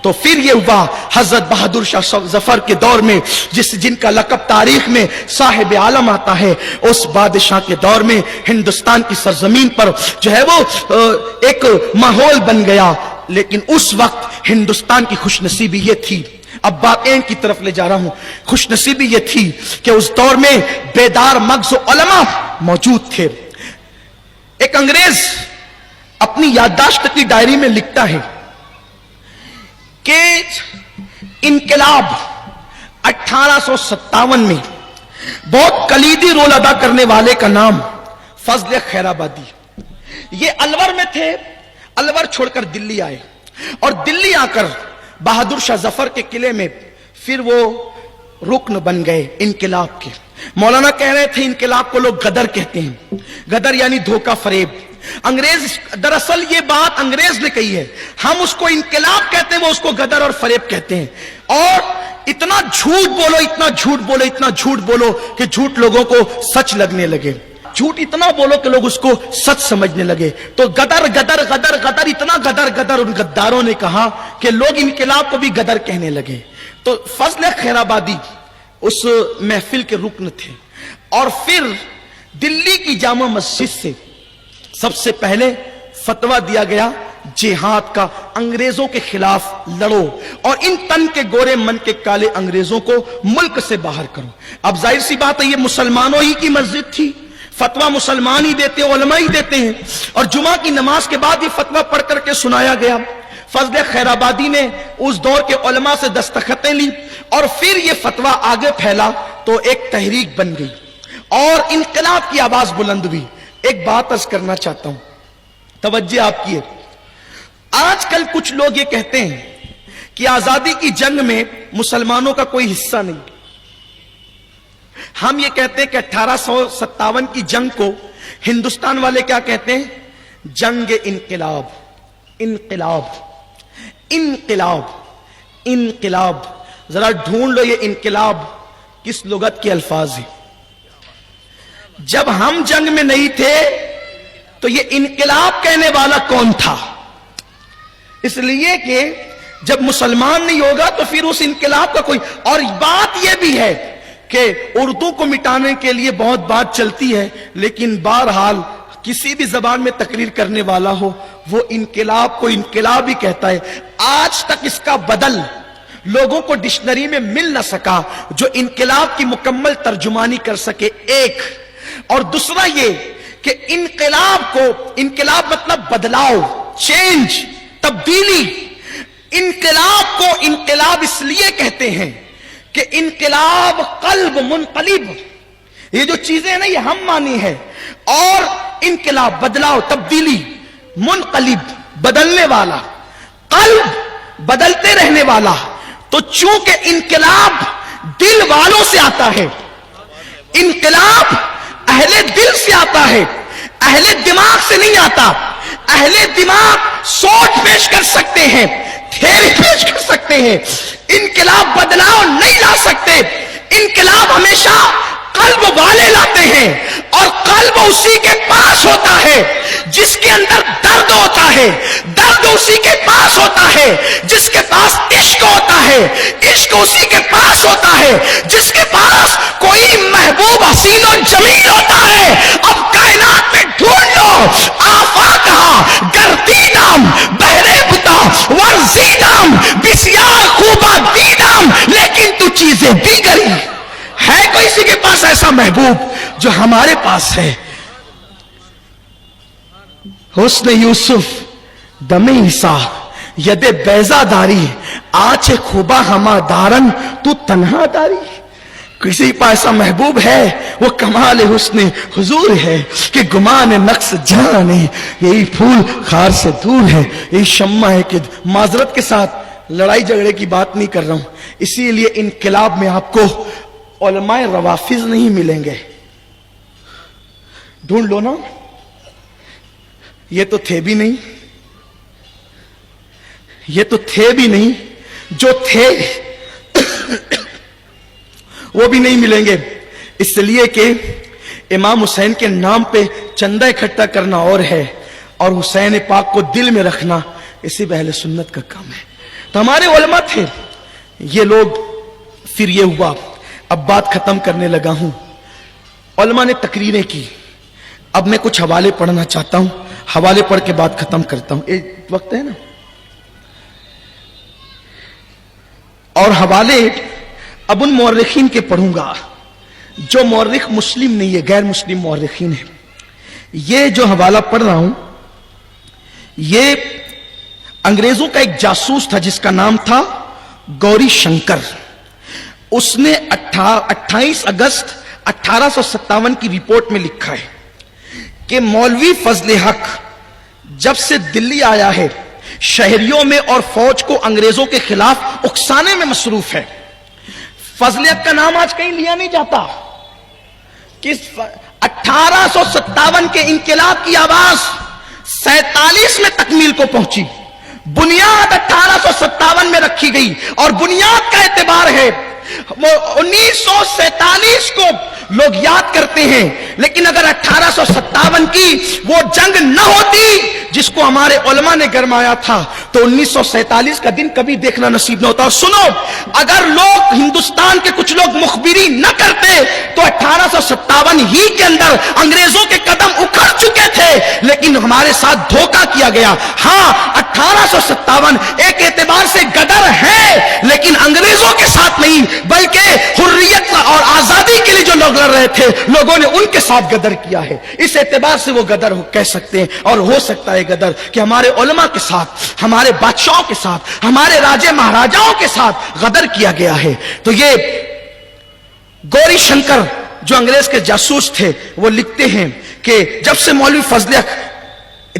تو پھر یہ ہوا حضرت بہادر شاہ ظفر کے دور میں جن کا لقب تاریخ میں صاحب عالم آتا ہے، اس بادشاہ کے دور میں ہندوستان کی سرزمین پر جو ہے وہ ایک ماحول بن گیا. لیکن اس وقت ہندوستان کی خوش نصیبی یہ تھی، اب باقین کی طرف لے جا رہا ہوں، خوش نصیبی یہ تھی کہ اس دور میں بیدار مغز علماء موجود تھے. ایک انگریز اپنی یادداشت کی ڈائری میں لکھتا ہے کہ انقلاب 1857 میں بہت کلیدی رول ادا کرنے والے کا نام فضل خیر آبادی. یہ الور میں تھے، الور چھوڑ کر دلی آئے اور دلی آ کر بہادر شاہ ظفر کے قلعے میں پھر وہ رکن بن گئے انقلاب کے. مولانا کہہ رہے تھے انقلاب کو لوگ غدر کہتے ہیں، غدر یعنی دھوکہ فریب. انگریز، دراصل یہ بات انگریز نے کہی ہے، ہم اس کو انقلاب کہتے ہیں، وہ اس کو غدر اور فریب کہتے ہیں. اور اتنا جھوٹ بولو، اتنا جھوٹ بولو، اتنا جھوٹ بولو کہ جھوٹ لوگوں کو سچ لگنے لگے، جھوٹ اتنا بولو کہ لوگ اس کو سچ سمجھنے لگے. تو غدر غدر غدر غدر، اتنا غدر غدر ان غداروں نے کہا کہ لوگ انقلاب کو بھی غدر کہنے لگے. تو فضل خیر آبادی اس محفل کے رکن تھے. اور پھر دلی کی جامع مسجد سے سب سے پہلے فتویٰ دیا گیا جہاد کا، انگریزوں کے خلاف لڑو اور ان تن کے گورے من کے کالے انگریزوں کو ملک سے باہر کرو. اب ظاہر سی بات ہے یہ مسلمانوں ہی کی مسجد تھی، فتویٰ مسلمان ہی دیتے ہیں، علماء ہی دیتے ہیں. اور جمعہ کی نماز کے بعد یہ فتویٰ پڑھ کر کے سنایا گیا. فضل خیر آبادی نے اس دور کے علماء سے دستخطیں لی اور پھر یہ فتویٰ آگے پھیلا تو ایک تحریک بن گئی اور انقلاب کی آواز بلند ہوئی. ایک بات عرض کرنا چاہتا ہوں، توجہ آپ کی ہے. آج کل کچھ لوگ یہ کہتے ہیں کہ آزادی کی جنگ میں مسلمانوں کا کوئی حصہ نہیں. ہم یہ کہتے ہیں کہ 1857 کی جنگ کو ہندوستان والے کیا کہتے ہیں؟ جنگ انقلاب. انقلاب انقلاب انقلاب. ذرا ڈھونڈ لو یہ انقلاب کس لغت کے الفاظ ہیں. جب ہم جنگ میں نہیں تھے تو یہ انقلاب کہنے والا کون تھا؟ اس لیے کہ جب مسلمان نہیں ہوگا تو پھر اس انقلاب کا کوئی. اور بات یہ بھی ہے کہ اردو کو مٹانے کے لیے بہت بات چلتی ہے، لیکن بہرحال کسی بھی زبان میں تقریر کرنے والا ہو وہ انقلاب کو انقلاب ہی کہتا ہے. آج تک اس کا بدل لوگوں کو ڈکشنری میں مل نہ سکا جو انقلاب کی مکمل ترجمانی کر سکے. ایک اور دوسرا یہ کہ انقلاب کو، انقلاب مطلب بدلاؤ، چینج، تبدیلی. انقلاب کو انقلاب اس لیے کہتے ہیں کہ انقلاب قلب منقلب، یہ جو چیزیں ہیں نا یہ ہم مانی ہے. اور انقلاب بدلاؤ، تبدیلی، منقلب بدلنے والا، قلب بدلتے رہنے والا. تو چونکہ انقلاب دل والوں سے آتا ہے، انقلاب اہل دل سے آتا ہے، اہل دماغ سے نہیں آتا. اہل دماغ سوچ پیش کر سکتے ہیں، تھیوری پیش کر سکتے ہیں، انقلاب بدلاؤ نہیں لا سکتے. انقلاب ہمیشہ قلب والے لاتے ہیں اور قلب اسی کے پاس ہوتا ہے جس کے اندر درد ہوتا ہے، درد اسی کے پاس ہوتا ہے جس کے پاس عشق ہوتا ہے، عشق اسی کے پاس ہوتا ہے جس کے پاس کوئی محبوب حسین و جمیل ہوتا ہے. اب کائنات میں ڈھونڈ لو آفاقہ گردیدم بہرے بتا ورزیدم بسیار خوبہ دیدم، لیکن تو چیزیں دیگری. ہے کوئی کسی کے پاس ایسا محبوب جو ہمارے پاس ہے؟ حسن یوسف دم عیسیٰ ید بیضا داری آچ خوبا ہما دارن تو تنہا داری. کسی پاس ایسا محبوب ہے وہ کمال حسن حضور ہے کہ گمان نقص جانے یہی پھول خار سے دور ہے. یہی شمع ہے کہ معذرت کے ساتھ لڑائی جھگڑے کی بات نہیں کر رہا ہوں، اسی لیے انقلاب میں آپ کو علماء روافض نہیں ملیں گے. ڈھونڈ لو نا، یہ تو تھے بھی نہیں، یہ تو تھے بھی نہیں، جو تھے وہ بھی نہیں ملیں گے. اس لیے کہ امام حسین کے نام پہ چندہ اکٹھا کرنا اور ہے، اور حسین پاک کو دل میں رکھنا اسی اہل سنت کا کام ہے. تو ہمارے علماء تھے. یہ لوگ پھر یہ ہوا. اب بات ختم کرنے لگا ہوں. علماء نے تقریریں کی. اب میں کچھ حوالے پڑھنا چاہتا ہوں, حوالے پڑھ کے بات ختم کرتا ہوں. ایک وقت ہے نا, اور حوالے اب ان مورخین کے پڑھوں گا جو مورخ مسلم نہیں ہے, غیر مسلم مورخین ہیں. یہ جو حوالہ پڑھ رہا ہوں یہ انگریزوں کا ایک جاسوس تھا جس کا نام تھا گوری شنکر. اس نے 28 اگست 1857 کی رپورٹ میں لکھا ہے کہ مولوی فضل حق جب سے دلی آیا ہے شہریوں میں اور فوج کو انگریزوں کے خلاف اکسانے میں مصروف ہے. فضل حق کا نام آج کہیں لیا نہیں جاتا. 1857 کے انقلاب کی آواز 47 میں تکمیل کو پہنچی. بنیاد 1857 میں رکھی گئی اور بنیاد کا اعتبار ہے. 1947 کو لوگ یاد کرتے ہیں, لیکن اگر 1857 کی وہ جنگ نہ ہوتی جس کو ہمارے علماء نے گرمایا تھا تو 1947 کا دن کبھی دیکھنا نصیب نہ ہوتا. اور سنو, اگر لوگ ہندوستان کے کچھ لوگ مخبری نہ کرتے تو 1857 ہی کے اندر انگریزوں کے قدم اکھڑ چکے تھے, لیکن ہمارے ساتھ دھوکہ کیا گیا. ہاں 1857 ایک اعتبار سے غدر ہے, لیکن انگریزوں کے ساتھ نہیں بلکہ حریت اور آزادی کے لیے جو لوگ لڑ رہے تھے لوگوں نے ان کے ساتھ غدر کیا ہے. اس اعتبار سے وہ غدر کہہ سکتے ہیں. اور ہو سکتا ہے غدر کہ ہمارے علماء کے ساتھ, ہمارے بادشاہوں کے ساتھ, ہمارے راجے مہاراجاؤں کے ساتھ غدر کیا گیا ہے. تو یہ گوری شنکر جو انگریز کے جاسوس تھے وہ لکھتے ہیں کہ جب سے مولوی فضل حق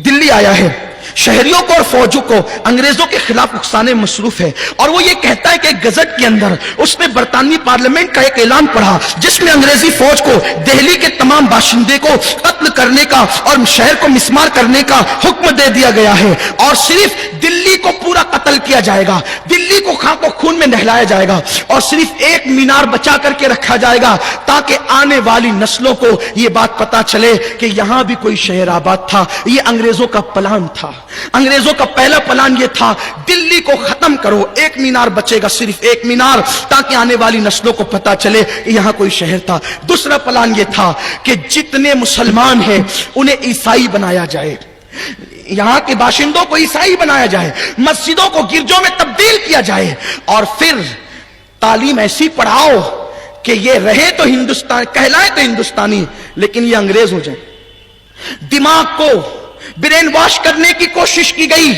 دلی آیا ہے شہریوں کو اور فوجوں کو انگریزوں کے خلاف اکسانے مصروف ہے. اور وہ یہ کہتا ہے کہ ایک گزٹ کے اندر اس نے برطانوی پارلیمنٹ کا ایک اعلان پڑھا جس میں انگریزی فوج کو دہلی کے تمام باشندے کو قتل کرنے کا اور شہر کو مسمار کرنے کا حکم دے دیا گیا ہے, اور صرف دلی کو پورا قتل کیا جائے گا, دلی کو خاک و خون میں نہلایا جائے گا, اور صرف ایک مینار بچا کر کے رکھا جائے گا تاکہ آنے والی نسلوں کو یہ بات پتا چلے کہ یہاں بھی کوئی شہر آباد تھا. یہ انگریزوں کا پلان تھا. انگریزوں کا پہلا پلان یہ تھا دلی کو ختم کرو, ایک مینار بچے گا, صرف ایک مینار, تاکہ آنے والی نسلوں کو پتا چلے کہ یہاں کوئی شہر تھا. دوسرا پلان یہ تھا کہ جتنے مسلمان ہیں انہیں عیسائی بنایا جائے, یہاں کے باشندوں کو عیسائی بنایا جائے, مسجدوں کو گرجوں میں تبدیل کیا جائے, اور پھر تعلیم ایسی پڑھاؤ کہ یہ رہے تو ہندوستان, کہلائے تو ہندوستانی لیکن یہ انگریز ہو جائے. دماغ کو برین واش کرنے کی کوشش کی گئی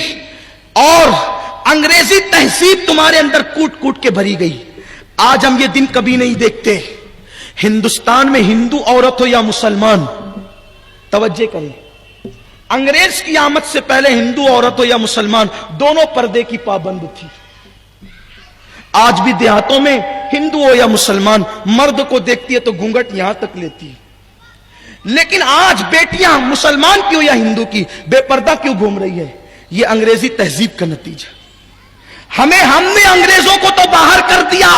اور انگریزی تہذیب تمہارے اندر کوٹ کوٹ کے بھری گئی. آج ہم یہ دن کبھی نہیں دیکھتے ہندوستان میں ہندو عورت ہو یا مسلمان, توجہ کریں, انگریز کی آمد سے پہلے ہندو عورت ہو یا مسلمان دونوں پردے کی پابند تھی. آج بھی دیہاتوں میں ہندو ہو یا مسلمان مرد کو دیکھتی ہے تو گھونگھٹ یہاں تک لیتی ہے, لیکن آج بیٹیاں مسلمان کیوں یا ہندو کی بے پردہ کیوں گھوم رہی ہے؟ یہ انگریزی تہذیب کا نتیجہ. ہم نے انگریزوں کو تو باہر کر دیا,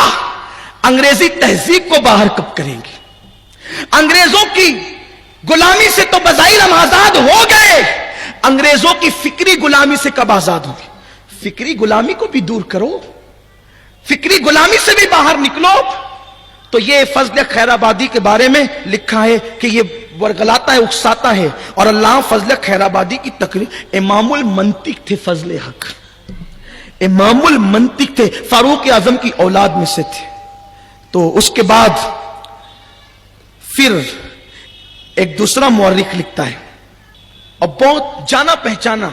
انگریزی تہذیب کو باہر کب کریں گے؟ انگریزوں کی غلامی سے تو بظاہر ہم آزاد ہو گئے, انگریزوں کی فکری غلامی سے کب آزاد ہوگے؟ فکری غلامی کو بھی دور کرو, فکری غلامی سے بھی باہر نکلو. تو یہ فضل خیر آبادی کے بارے میں لکھا ہے کہ یہ ورگلاتا ہے, اکساتا ہے. اور اللہ فضل خیر آبادی کی تقریر, امام المنطق تھے فضل حق, امام المنطق تھے, فاروق اعظم کی اولاد میں سے تھے. تو اس کے بعد پھر ایک دوسرا مورخ لکھتا ہے اور بہت جانا پہچانا,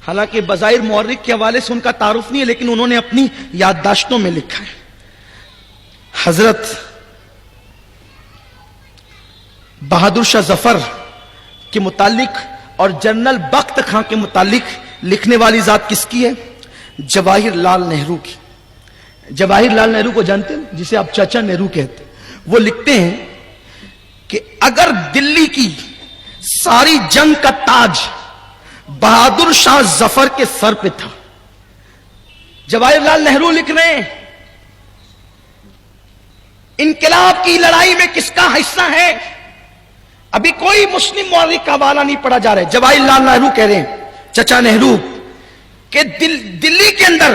حالانکہ بظاہر مورخ کے حوالے سے ان کا تعارف نہیں ہے لیکن انہوں نے اپنی یادداشتوں میں لکھا ہے. حضرت بہادر شاہ ظفر کے متعلق اور جنرل بخت خاں کے متعلق لکھنے والی ذات کس کی ہے؟ جواہر لال نہرو کی. جواہر لال نہرو کو جانتے ہیں, جسے آپ چاچا نہرو کہتے ہیں. وہ لکھتے ہیں کہ اگر دلی کی ساری جنگ کا تاج بہادر شاہ ظفر کے سر پہ تھا. جواہر لال نہرو لکھ رہے ہیں انقلاب کی لڑائی میں کس کا حصہ ہے؟ ابھی کوئی مسلم مورخ کا حوالہ نہیں پڑھا جا رہا ہے. جواہر لال نہرو کہہ رہے ہیں, چچا نہرو, کہ دلی کے اندر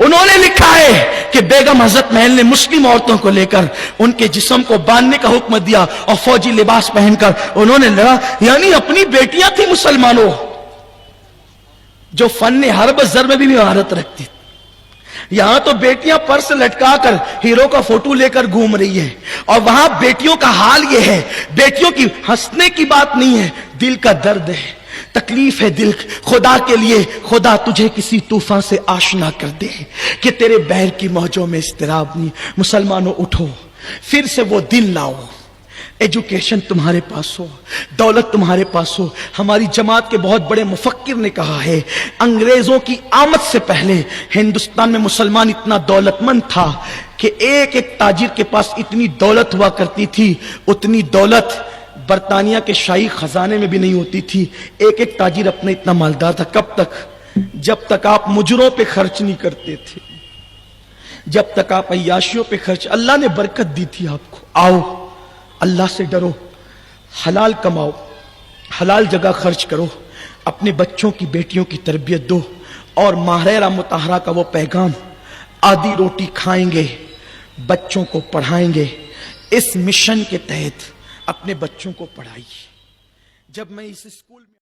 انہوں نے لکھا ہے کہ بیگم حضرت محل نے مسلم عورتوں کو لے کر ان کے جسم کو باندھنے کا حکم دیا اور فوجی لباس پہن کر انہوں نے لڑا. یعنی اپنی بیٹیاں تھیں مسلمانوں جو فن حرب ضرب بھی مہارت رکھتی. یہاں تو بیٹیاں پرس لٹکا کر ہیرو کا فوٹو لے کر گھوم رہی ہیں اور وہاں بیٹیوں کا حال یہ ہے. بیٹیوں کی ہنسنے کی بات نہیں ہے, دل کا درد ہے, تکلیف ہے دل. خدا کے لیے خدا تجھے کسی طوفان سے آشنا کر دے کہ تیرے بہر کی موجوں میں اضطراب نہیں. مسلمانوں اٹھو, پھر سے وہ دن لاؤ. ایجوکیشن تمہارے پاس ہو, دولت تمہارے پاس ہو. ہماری جماعت کے بہت بڑے مفکر نے کہا ہے انگریزوں کی آمد سے پہلے ہندوستان میں مسلمان اتنا دولت مند تھا کہ ایک ایک تاجر کے پاس اتنی دولت ہوا کرتی تھی, اتنی دولت برطانیہ کے شاہی خزانے میں بھی نہیں ہوتی تھی. ایک ایک تاجر اپنا اتنا مالدار تھا. کب تک؟ جب تک آپ مجروں پہ خرچ نہیں کرتے تھے, جب تک آپ عیاشیوں پہ خرچ. اللہ نے برکت دی تھی آپ کو. آؤ اللہ سے ڈرو, حلال کماؤ, حلال جگہ خرچ کرو, اپنے بچوں کی بیٹیوں کی تربیت دو, اور ماہرہ مطہرہ کا وہ پیغام آدھی روٹی کھائیں گے بچوں کو پڑھائیں گے, اس مشن کے تحت اپنے بچوں کو پڑھائیے. جب میں اس اسکول میں